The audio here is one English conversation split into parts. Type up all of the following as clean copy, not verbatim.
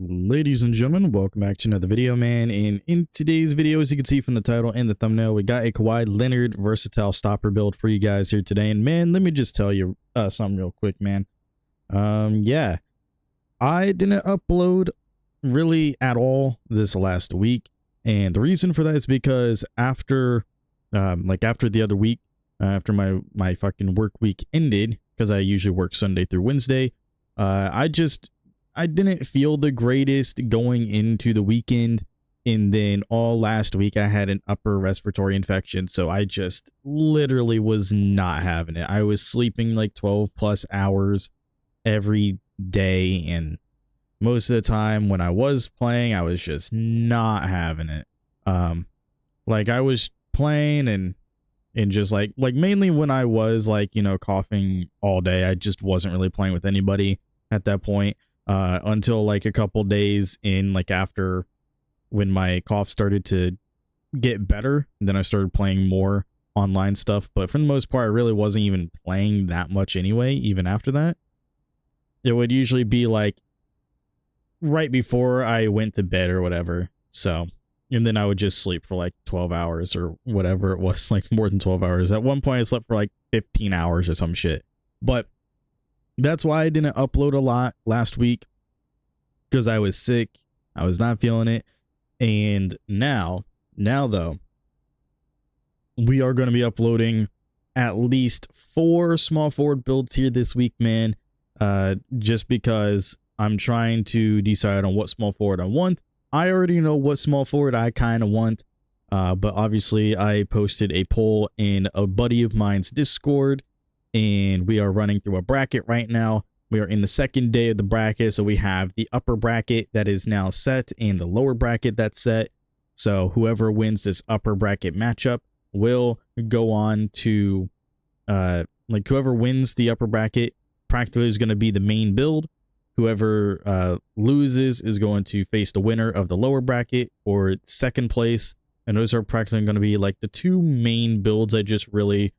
Ladies and gentlemen, welcome back to another video, man. And in today's video, as you can see from the title and the thumbnail, we got a Kawhi Leonard versatile stopper build for you guys here today. And man, let me just tell you something real quick, man. Yeah, I didn't upload really at all this last week, and the reason for that is because after the other week, after my fucking work week ended, because I usually work Sunday through Wednesday, I didn't feel the greatest going into the weekend, and then all last week I had an upper respiratory infection, so I just literally was not having it. I was sleeping like 12 plus hours every day, and most of the time when I was playing, I was just not having it. Like I was playing and just like mainly when I was coughing all day, I just wasn't really playing with anybody at that point. Until like a couple days in, like after when my cough started to get better, and then I started playing more online stuff. But for the most part, I really wasn't even playing that much anyway. Even after that, it would usually be like right before I went to bed or whatever. So, and then I would just sleep for like 12 hours or whatever it was, like more than 12 hours. At one point I slept for like 15 hours or some shit. But that's why I didn't upload a lot last week, because I was sick. I was not feeling it. And now though, we are going to be uploading at least 4 small forward builds here this week, man. Just because I'm trying to decide on what small forward I want. I already know what small forward I kind of want. But obviously I posted a poll in a buddy of mine's Discord, and we are running through a bracket right now. We are in the second day of the bracket, so we have the upper bracket that is now set and the lower bracket that's set. So whoever wins this upper bracket matchup will go on to, whoever wins the upper bracket practically is going to be the main build. Whoever loses is going to face the winner of the lower bracket or second place. And those are practically going to be like the 2 main builds I just really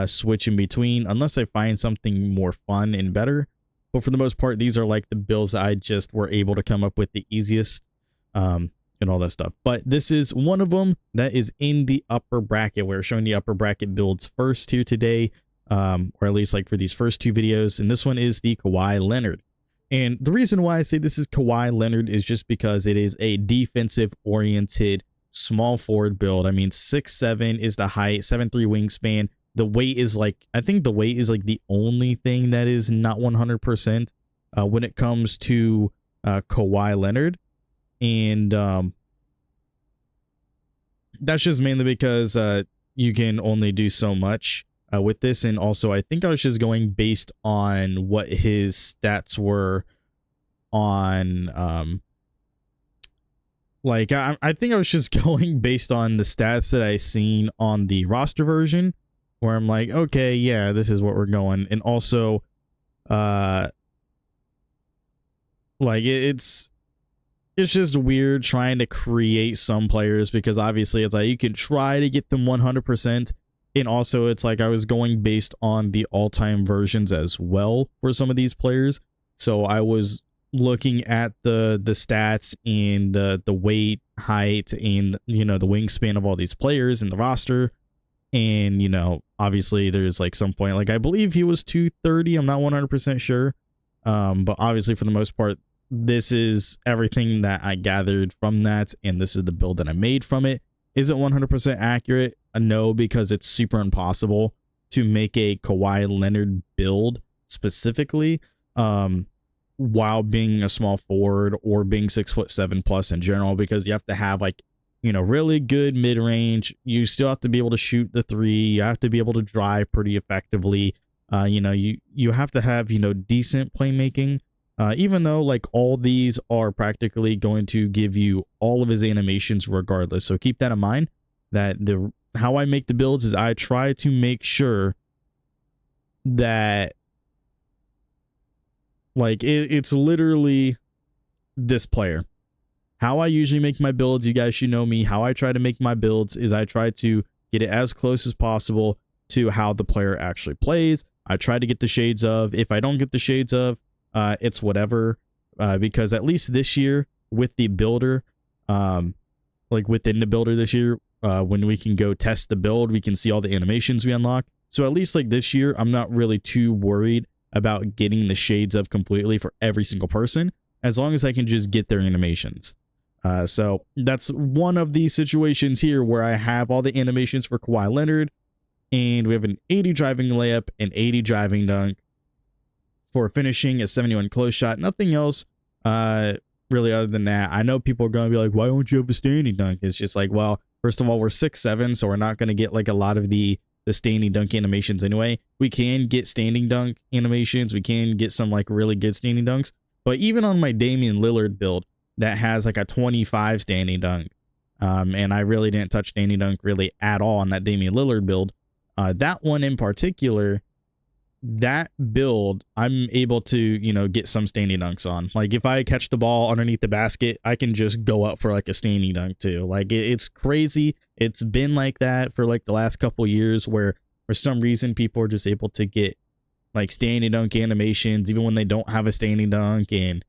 switch in between, unless I find something more fun and better. But for the most part, these are like the builds I just were able to come up with the easiest, and all that stuff. But this is one of them that is in the upper bracket. We're showing the upper bracket builds first here today, or at least like for these first 2 videos. And this one is the Kawhi Leonard. And the reason why I say this is Kawhi Leonard is just because it is a defensive oriented small forward build. I mean, 6'7" is the height, 7'3" wingspan. The weight is I think the weight is like the only thing that is not 100% when it comes to Kawhi Leonard. And that's just mainly because you can only do so much with this. And also, I think I was just going based on what his stats were on. I think I was just going based on the stats that I seen on the roster version, where I'm like, okay, yeah, this is what we're going. And also, it's just weird trying to create some players, because obviously it's like you can try to get them 100%. And also it's like I was going based on the all-time versions as well for some of these players. So I was looking at the stats and the weight, height, and, the wingspan of all these players in the roster. And, obviously there's like some point, like I believe he was 230. I'm not 100% sure. But obviously for the most part, this is everything that I gathered from that. And this is the build that I made from it. Is it 100% accurate? No, because it's super impossible to make a Kawhi Leonard build specifically, while being a small forward or being 6'7" plus in general, because you have to have really good mid-range. You still have to be able to shoot the 3. You have to be able to drive pretty effectively. You have to have, decent playmaking, even though like all these are practically going to give you all of his animations regardless. So keep that in mind, that how I make the builds is I try to make sure that it's literally this player. How I usually make my builds, you guys should know me. How I try to make my builds is I try to get it as close as possible to how the player actually plays. I try to get the shades of. If I don't get the shades of, it's whatever. because at least this year with the builder, like within the builder this year, when we can go test the build, we can see all the animations we unlock. So at least like this year, I'm not really too worried about getting the shades of completely for every single person, as long as I can just get their animations. So that's one of these situations here where I have all the animations for Kawhi Leonard, and we have an 80 driving layup, an 80 driving dunk. For finishing, a 71 close shot. Nothing else really other than that. I know people are going to be like, why don't you have a standing dunk? It's just like, well, first of all, we're 6'7", so we're not going to get like a lot of the standing dunk animations anyway. We can get standing dunk animations. We can get some like really good standing dunks. But even on my Damian Lillard build that has like a 25 standing dunk, and I really didn't touch standing dunk really at all on that Damian Lillard build. That one in particular, that build, I'm able to, you know, get some standing dunks on. Like if I catch the ball underneath the basket, I can just go up for like a standing dunk too. Like it's crazy. It's been like that for like the last couple years, where for some reason people are just able to get like standing dunk animations even when they don't have a standing dunk. And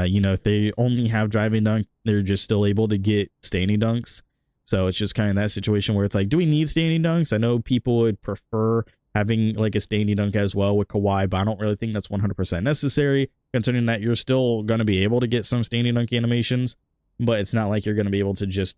you know, if they only have driving dunk, they're just still able to get standing dunks. So it's just kind of that situation where it's like, do we need standing dunks? I know people would prefer having like a standing dunk as well with Kawhi, but I don't really think that's 100% necessary, considering that you're still going to be able to get some standing dunk animations, but it's not like you're going to be able to just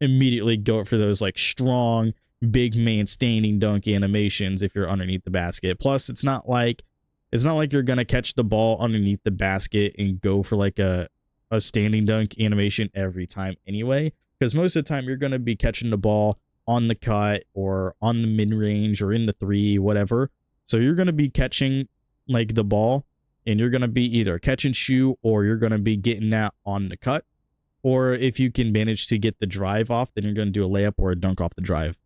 immediately go for those like strong big man standing dunk animations if you're underneath the basket. Plus, it's not like you're going to catch the ball underneath the basket and go for like a standing dunk animation every time anyway, because most of the time you're going to be catching the ball on the cut or on the mid-range or in the three, whatever. So you're going to be catching like the ball, and you're going to be either catch and shoot, or you're going to be getting that on the cut. Or if you can manage to get the drive off, then you're going to do a layup or a dunk off the drive.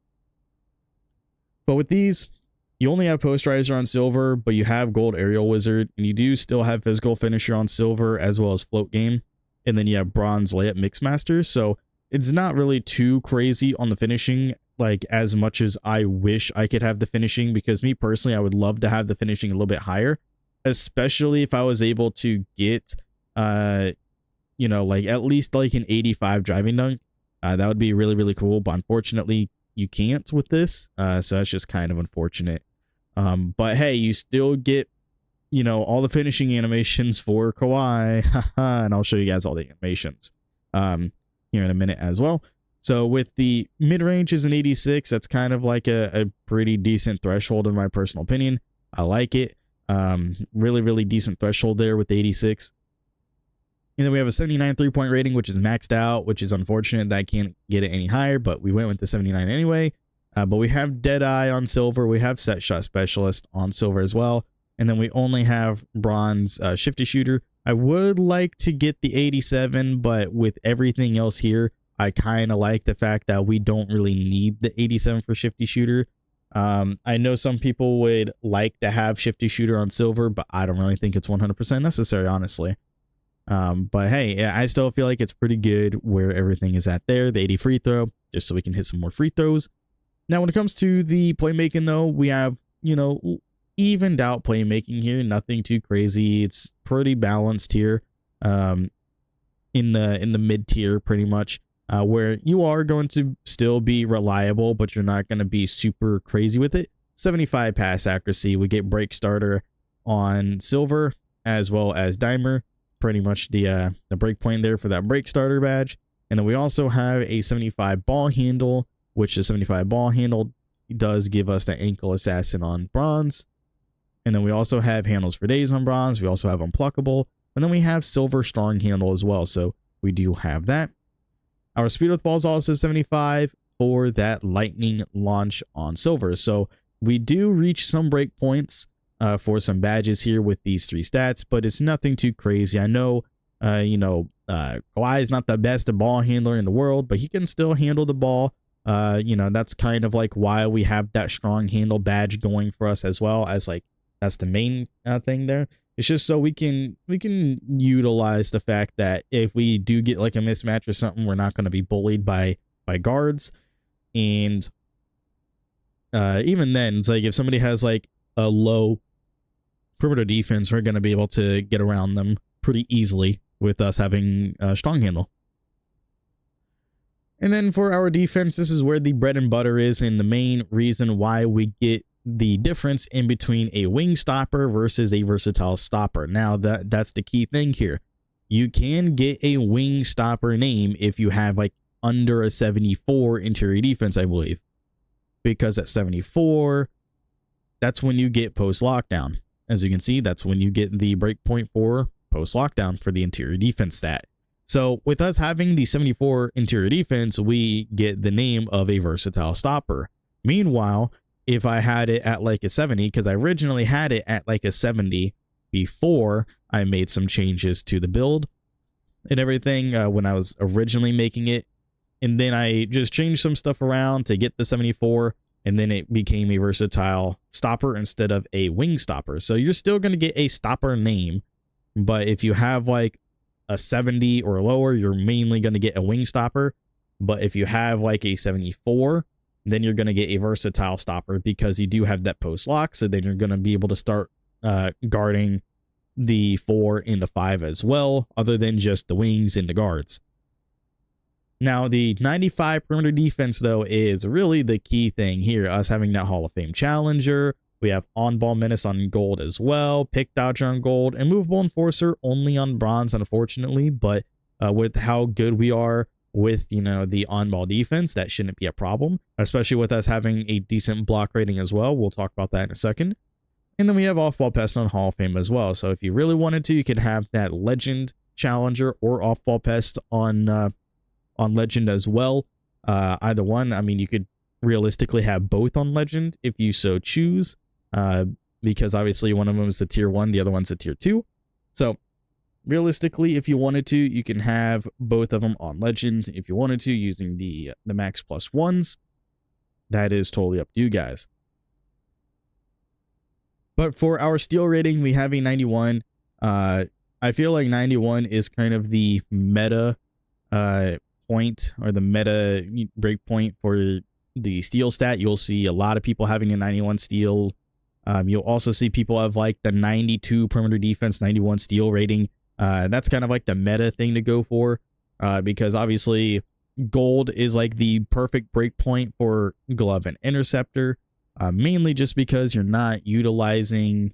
But with these, you only have posterizer on silver, but you have gold aerial wizard, and you do still have physical finisher on silver as well as float game. And then you have bronze layup mix master. So it's not really too crazy on the finishing, like as much as I wish I could have the finishing, because me personally, I would love to have the finishing a little bit higher, especially if I was able to get, you know, like at least like an 85 driving dunk. That would be really, really cool. But unfortunately, you can't with this. So that's just kind of unfortunate. But hey, you still get, you know, all the finishing animations for Kawhi. And I'll show you guys all the animations here in a minute as well. So with the mid-range is an 86, that's kind of like a pretty decent threshold in my personal opinion. I like it. Really, really decent threshold there with the 86. And then we have a 79 3-point rating, which is maxed out, which is unfortunate that I can't get it any higher, but we went with the 79 anyway. But we have Deadeye on silver. We have Set Shot Specialist on silver as well. And then we only have bronze Shifty Shooter. I would like to get the 87, but with everything else here, I kind of like the fact that we don't really need the 87 for Shifty Shooter. I know some people would like to have Shifty Shooter on silver, but I don't really think it's 100% necessary, honestly. But hey, I still feel like it's pretty good where everything is at there. The 80 free throw, just so we can hit some more free throws. Now, when it comes to the playmaking, though, we have, you know, evened out playmaking here. Nothing too crazy. It's pretty balanced here. In the mid tier, pretty much. Where you are going to still be reliable, but you're not going to be super crazy with it. 75 pass accuracy. We get break starter on silver as well as dimer. Pretty much the break point there for that break starter badge. And then we also have a 75 ball handle, which the 75 ball handle does give us the ankle assassin on bronze. And then we also have handles for days on bronze. We also have unpluckable. And then we have silver strong handle as well. So we do have that. Our speed with ball is also 75 for that lightning launch on silver. So we do reach some break points for some badges here with these three stats, but it's nothing too crazy. I know, Kawhi is not the best ball handler in the world, but he can still handle the ball. That's kind of like why we have that strong handle badge going for us as well, as like that's the main thing there. It's just so we can utilize the fact that if we do get like a mismatch or something, we're not going to be bullied by guards. And even then, it's like if somebody has like a low perimeter defense, we're going to be able to get around them pretty easily with us having a strong handle. And then for our defense, this is where the bread and butter is, and the main reason why we get the difference in between a wing stopper versus a versatile stopper. Now that's the key thing here. You can get a wing stopper name if you have like under a 74 interior defense, I believe, because at 74, that's when you get post lockdown. As you can see, that's when you get the breakpoint for post lockdown for the interior defense stat. So with us having the 74 interior defense, we get the name of a versatile stopper. Meanwhile, if I had it at like a 70, because I originally had it at like a 70 before I made some changes to the build and everything when I was originally making it, and then I just changed some stuff around to get the 74, and then it became a versatile stopper instead of a wing stopper. So you're still going to get a stopper name, but if you have like a 70 or lower, you're mainly going to get a wing stopper. But if you have like a 74, then you're going to get a versatile stopper because you do have that post lock. So then you're going to be able to start guarding the 4 and the 5 as well, other than just the wings and the guards. Now, the 95 perimeter defense, though, is really the key thing here. Us having that Hall of Fame challenger. We have on-ball menace on gold as well, pick dodger on gold, and movable enforcer only on bronze, unfortunately. But with how good we are with, the on-ball defense, that shouldn't be a problem, especially with us having a decent block rating as well. We'll talk about that in a second. And then we have off-ball pest on Hall of Fame as well. So if you really wanted to, you could have that legend challenger or off-ball pest on legend as well. Either one. I mean, you could realistically have both on legend if you so choose. Because obviously one of them is a tier 1, the other one's a tier 2. So realistically, if you wanted to, you can have both of them on legend if you wanted to, using the max plus ones. That is totally up to you guys. But for our steal rating, we have a 91. I feel like 91 is kind of the meta point, or the meta break point for the steal stat. You'll see a lot of people having a 91 steal. You'll also see people have like the 92 perimeter defense, 91 steal rating. That's kind of like the meta thing to go for, because obviously gold is like the perfect break point for glove and interceptor, mainly just because you're not utilizing,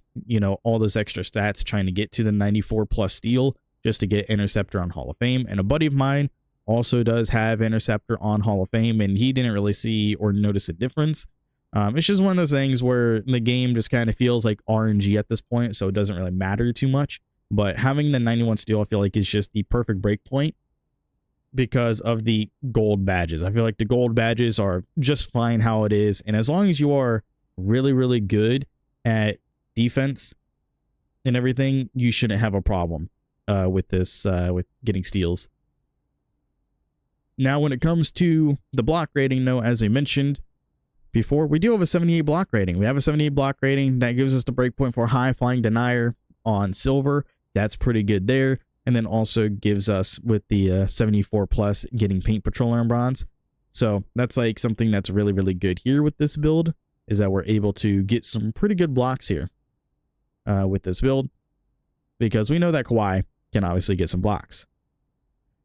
all those extra stats trying to get to the 94 plus steal just to get interceptor on Hall of Fame. And a buddy of mine also does have interceptor on Hall of Fame, and he didn't really see or notice a difference. It's just one of those things where the game just kind of feels like RNG at this point, so it doesn't really matter too much. But having the 91 steal, I feel like, is just the perfect break point because of the gold badges. I feel like the gold badges are just fine how it is, and as long as you are really, really good at defense and everything, you shouldn't have a problem with this, with getting steals. Now, when it comes to the block rating, though, as I mentioned before, we do have a 78 block rating. We have a 78 block rating that gives us the breakpoint for high flying denier on silver. That's pretty good there. And then also gives us with the 74 plus getting paint patroller on bronze. So that's like something that's really, really good here with this build, is that we're able to get some pretty good blocks here with this build, because we know that Kawhi can obviously get some blocks.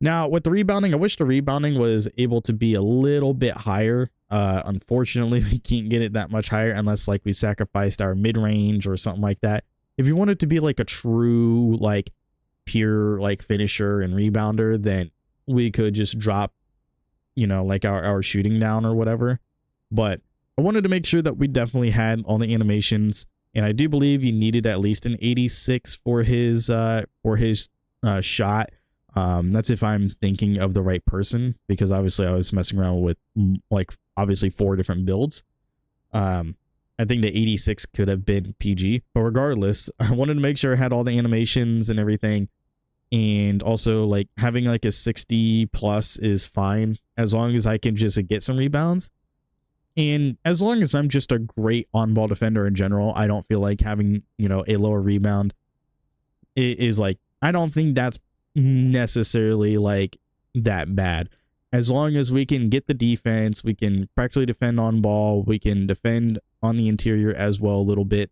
Now, with the rebounding, I wish the rebounding was able to be a little bit higher. Unfortunately, we can't get it that much higher unless like we sacrificed our mid-range or something like that. If you want it to be like a true, like pure, like finisher and rebounder, then we could just drop, like our shooting down or whatever. But I wanted to make sure that we definitely had all the animations, and I do believe you needed at least an 86 for his shot. That's if I'm thinking of the right person, because obviously I was messing around with like obviously 4 different builds. I think the 86 could have been PG, but regardless, I wanted to make sure I had all the animations and everything. And also like having like a 60 plus is fine, as long as I can just get some rebounds. And as long as I'm just a great on-ball defender in general, I don't feel like having, a lower rebound is like, I don't think that's necessarily like that bad. As long as we can get the defense, we can practically defend on ball, we can defend on the interior as well a little bit,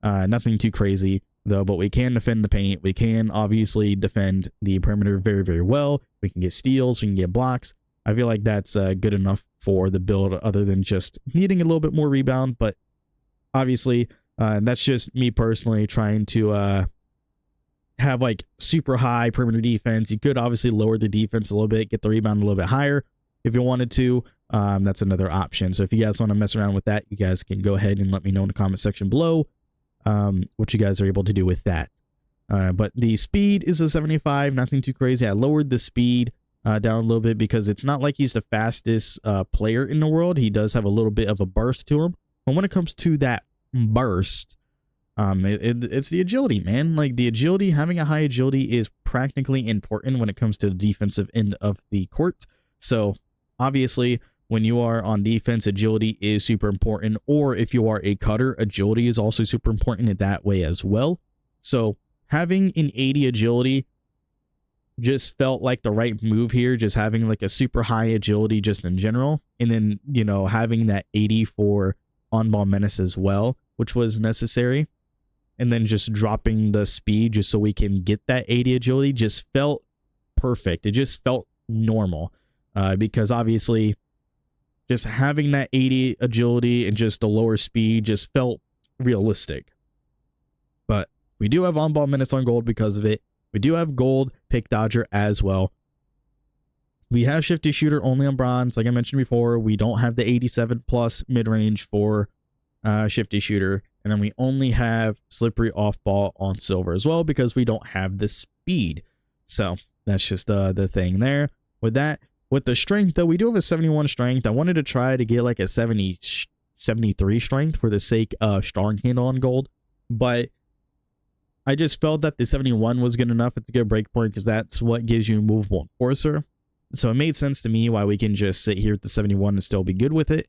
nothing too crazy. though, but we can defend the paint. We can obviously defend the perimeter very, very well. We can get steals. We can get blocks. I feel like that's good enough for the build, other than just needing a little bit more rebound. But obviously, that's just me personally trying to have like super high perimeter defense. You could obviously lower the defense a little bit, get the rebound a little bit higher if you wanted to. That's another option. So if you guys want to mess around with that, you guys can go ahead and let me know in the comment section below what you guys are able to do with that. But the speed is a 75, nothing too crazy. I lowered the speed down a little bit because it's not like he's the fastest player in the world. He does have a little bit of a burst to him. But when it comes to that burst, it's the agility, man. Like the agility, having a high agility is practically important when it comes to the defensive end of the court. So obviously, when you are on defense, agility is super important. Or if you are a cutter, agility is also super important in that way as well. So having an 80 agility just felt like the right move here. Just having like a super high agility just in general. And then, you know, having that 80 for on-ball menace as well, which was necessary. And then just dropping the speed just so we can get that 80 agility just felt perfect. It just felt normal because obviously just having that 80 agility and just the lower speed just felt realistic. But we do have on-ball minutes on gold because of it. We do have gold pick dodger as well. We have shifty shooter only on bronze. Like I mentioned before, we don't have the 87 plus mid-range for shifty shooter. And then we only have slippery off ball on silver as well because we don't have the speed. So that's just the thing there. With that, with the strength, though, we do have a 71 strength. I wanted to try to get like a 73 strength for the sake of strong handle on gold. But I just felt that the 71 was good enough. It's a good break point because that's what gives you a movable enforcer. So it made sense to me why we can just sit here at the 71 and still be good with it.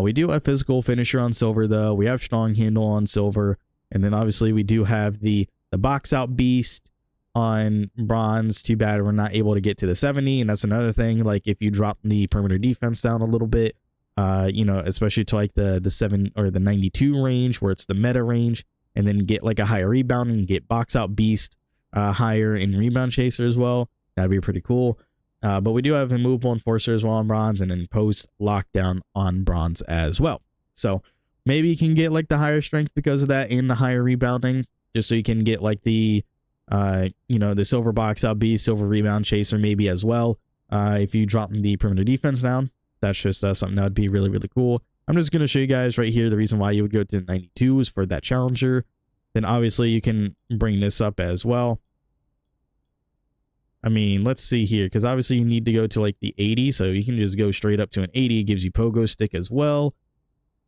We do have physical finisher on silver, though. We have strong handle on silver. And then obviously we do have the box out beast on bronze. Too bad we're not able to get to the 70. And that's another thing. Like if you drop the perimeter defense down a little bit, you know, especially to like the 7 or the 92 range where it's the meta range, and then get like a higher rebound and get box out beast higher in rebound chaser as well. That'd be pretty cool. But we do have immovable enforcer as well on bronze, and then post lockdown on bronze as well. So maybe you can get like the higher strength because of that and the higher rebounding, just so you can get like the, you know, the silver box out beast, silver rebound chaser maybe as well. If you drop the perimeter defense down, that's just something that would be really, really cool. I'm just going to show you guys right here the reason why you would go to 92 is for that challenger. Then obviously you can bring this up as well. I mean, let's see here, because obviously you need to go to like the 80, so you can just go straight up to an 80. It gives you pogo stick as well.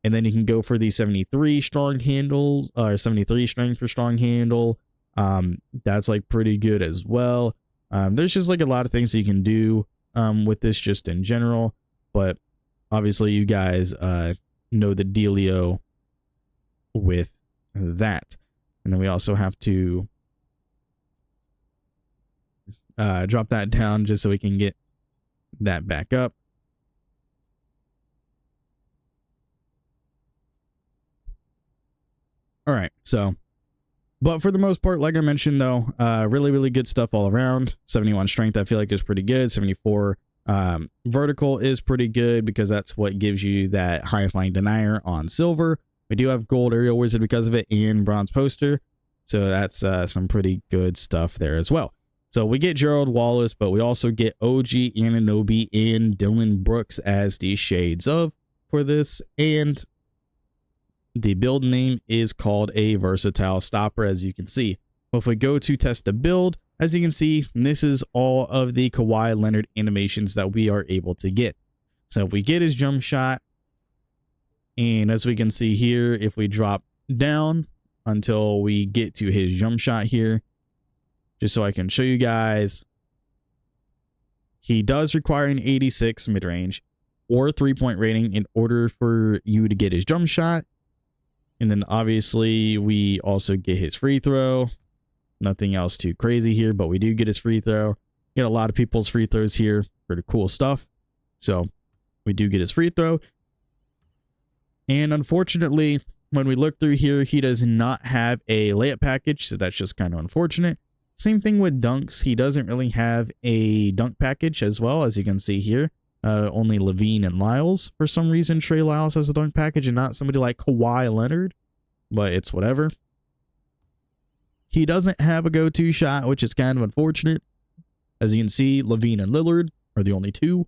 And then you can go for the 73 strong handles, or 73 strength for strong handle. That's like pretty good as well. There's just like a lot of things that you can do with this just in general. But obviously you guys know the dealio with that. And then we also have to drop that down just so we can get that back up. All right, so, but for the most part, like I mentioned, though, really, really good stuff all around. 71 strength, I feel like is pretty good. 74 vertical is pretty good because that's what gives you that high flying denier on silver. We do have gold aerial wizard because of it and bronze poster. So that's some pretty good stuff there as well. So we get Gerald Wallace, but we also get OG Anunoby and Dylan Brooks as the shades of for this. And the build name is called a versatile stopper, as you can see. If we go to test the build, as you can see, this is all of the Kawhi Leonard animations that we are able to get. So if we get his jump shot, and as we can see here, if we drop down until we get to his jump shot here, just so I can show you guys, he does require an 86 mid-range or 3-point rating in order for you to get his jump shot. And then obviously we also get his free throw. Nothing else too crazy here, but we do get his free throw. Get a lot of people's free throws here. Pretty cool stuff. So we do get his free throw. And unfortunately, when we look through here, he does not have a layup package, so that's just kind of unfortunate. Same thing with dunks. He doesn't really have a dunk package as well, as you can see here. Only Levine and Lyles. For some reason, Trey Lyles has a dunk package and not somebody like Kawhi Leonard, but it's whatever. He doesn't have a go-to shot, which is kind of unfortunate. As you can see, Levine and Lillard are the only two.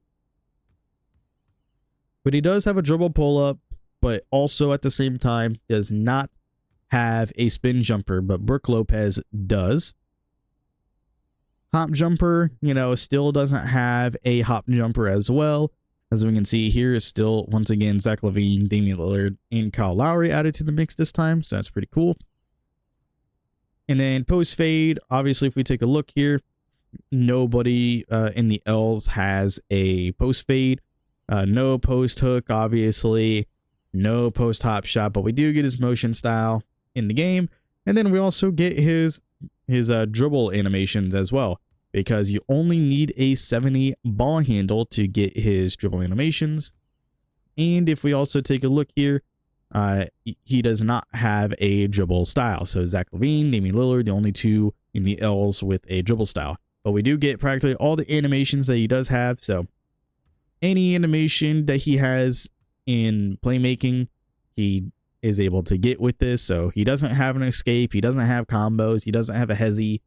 But he does have a dribble pull-up, but also at the same time does not have a spin jumper, but Brook Lopez does. Hop jumper, you know, still doesn't have a hop jumper as well. As we can see here, is still, once again, Zach LaVine, Damian Lillard, and Kyle Lowry added to the mix this time, so that's pretty cool. And then post fade, obviously, if we take a look here, nobody in the L's has a post fade. No post hook, obviously. No post hop shot, but we do get his motion style in the game. And then we also get his dribble animations as well, because you only need a 70 ball handle to get his dribble animations. And if we also take a look here, he does not have a dribble style. So Zach LaVine, Damian Lillard, the only two in the L's with a dribble style. But we do get practically all the animations that he does have. So any animation that he has in playmaking, he is able to get with this. So he doesn't have an escape. He doesn't have combos. He doesn't have a hezzy.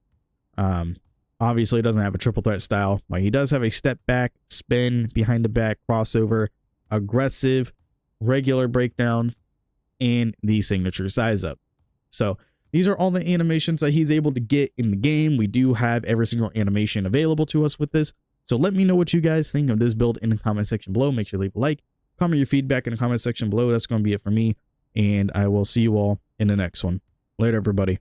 Obviously, he doesn't have a triple threat style. But he does have a step back, spin, behind the back, crossover, aggressive, regular breakdowns, and the signature size up. So these are all the animations that he's able to get in the game. We do have every single animation available to us with this. So let me know what you guys think of this build in the comment section below. Make sure to leave a like, comment your feedback in the comment section below. That's going to be it for me, and I will see you all in the next one. Later, everybody.